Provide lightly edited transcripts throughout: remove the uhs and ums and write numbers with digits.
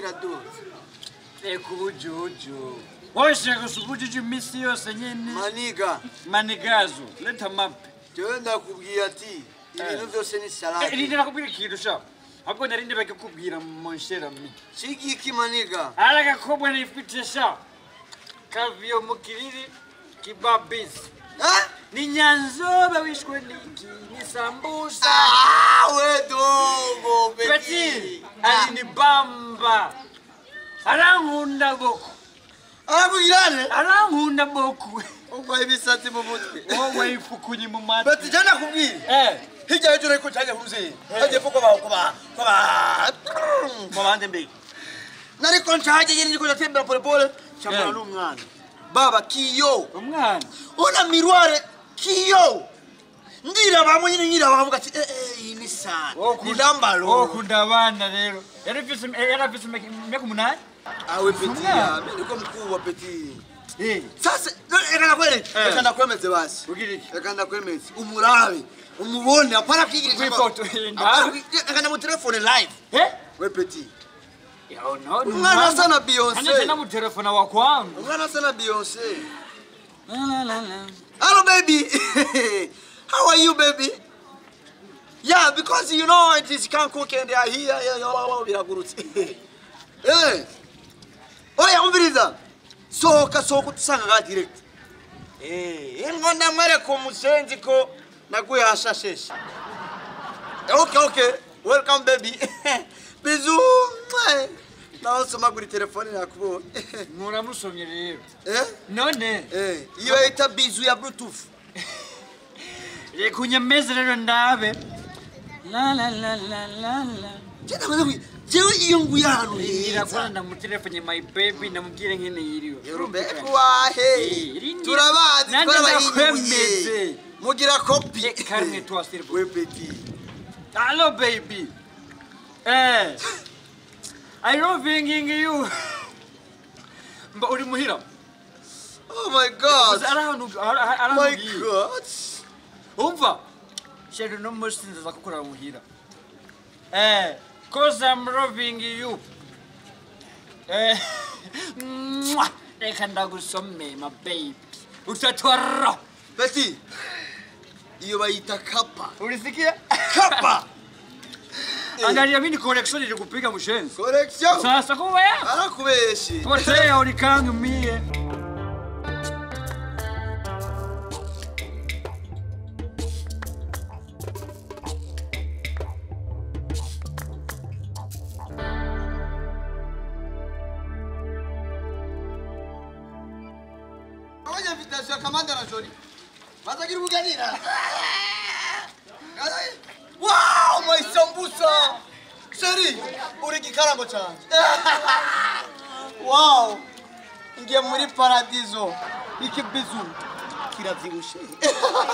kiraduza. Kubujuju. Washaka subujuju misi yose nyene. Manigazo. Leta mapi. Jewe ndakubwiye ati ibintu byose ni salade. Ninde nakubwira ikintu sha? Ahubwo narinde bakakubwira monshera mi. Shigiki maniga. Aragakobwa nifite sha. Kavyo mukiriri kibabis. Ni nyanzobe wishwe niki ni sambusa. We dogo Peti alini bamba. Arankunda boko. Arabugirane? Arankunda boko. Ugwa ibisatsi mu mutwe. Wowe ifukunyi mu mata. Bati jana kubwira. Hijya ejo reko cyane huruze. Haje fuko ba bande mbe. Nariko ncaje yiri niko natembera pole pole. Chamana n'umwana. Baba kiyo. Umwana. Ona miroire kiyo. Ndira bamwe nyira bavuga ati ni sana. Ndambalo. Kundabana rero. Yarafise myaka munani. Awe peti ya niko mkuu wa peti. Sasa reka ndakwemeze basi. Reka ndakwemeze. Umurabe. Umubone apara kigiri ifoto. Reka ndamu telefone live. We peti. No. Umwana sana Beyonce. Ana mu telefone wa kwangu. Umwana sana Beyonce. La. Hello baby. How are you baby? Yeah, because you know it is can't cook and they are here. Hey. Oya umviriza. Sohoka tusanga ga direct. Ingonda mwere ko musenzi ko naguye hashashesha. Okay. Welcome baby. Bisous. Naho soma kuri telefone yakubo. Muramusomye rero. None. Iyo ita bizu ya Bluetooth. Kunyameze rero ndabe. La. Jena mwe jewe iyo nguyano irakwanda mu telefone my baby namubwire nkene yiriwe. Yorumbe kwahe. Turabazi twarabayinyuye. Mugira copy. Karne toi s'il vous plaît. We petit. Hello baby. I love thinking you. Mba uri muhira. Oh my God. My God. Umva. Sheri no musinza zakukora muhira. Cause I'm loving you. Reka ndagusome my baby. Utatwara. Beti. Iyo bayita kapa. Ulisikia? Kapa. Angalia mimi collection ile kupiga mshenzi. Collection? Sasa kuwe? Arakubeshi. Potea ulikangu mie. Oya invitation ya Kamanda na Jori. Bazagira ubuganira. Wow, my sambusa! Sheri, uri gikarango cyane. Wow! Ngiye muri paradiso. Iki bizu kiravyibushe.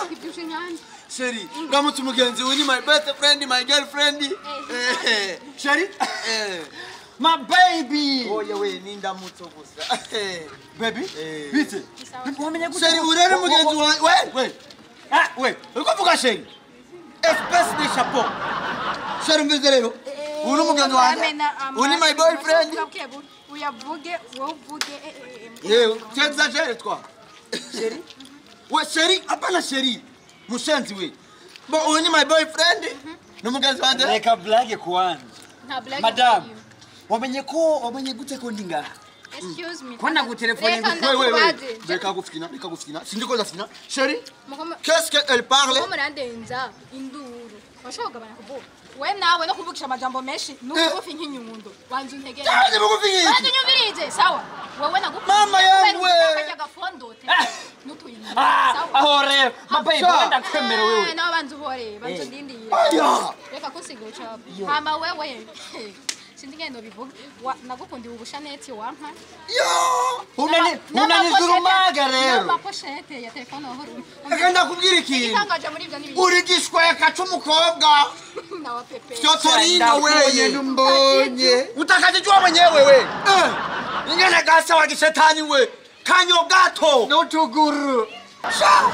Kibyushe nyane. Sheri, ngamutse umugenzi we ni my best friend, my girlfriend. Sheri? My baby. Oya we ninda muto gusa. Baby? Bite. Wamenye gute? Sheri urere mugenzi wawe. We. Uko Sheri? Espèce de chapeau. Sheri mbize rero. Uri mugenzi wanjye. Uri my boyfriend. Uyavuge, wovuge. T'exagères toi. Sheri? We Sheri, hapana Sheri. Mushenzi we. Bo uri my boyfriend. Numugenzi wanjye. Reka blague kwanza. Na blague. Madam. Wamenye gute ko ndinga? Excuse me. Kwana ku telefone we. Reka gufina. Sindiko zafina. Sheri? Qu'est-ce qu'elle parle? Murandenza induru. Washoga bana kuvuga. We nawe no kuvugisha amajambo menshi nukufi nk'inyundo. Wanzu ntegera. Cyane mukufi nk'iki. Wanzu nyumvirize, sawa? Wewe nagufi. Mama yangu we. Kajya gafondote. Nutuyini. Sawa. Ahore, mabayi banda kwemera wewe. Na banzu hore, banzu ndindire. Aya. Reka kusiga ucapa. Hama wewe. Sindingendo bivuga. Nagukundi ubushaneti wampa. Yo! Unanizurumaga rero. Na pochette ya telefone horo. Agenda kubwira iki? Itangaje muri ibyo n'ibindi. Uri gishweka cy'umukobwa. Na wa pepe. Cyotorino weye mbonye. Utakajijwa mwenyewe we. Ingene gasa wa gishetani we. Kanyo gato. N'utuguru. Sha.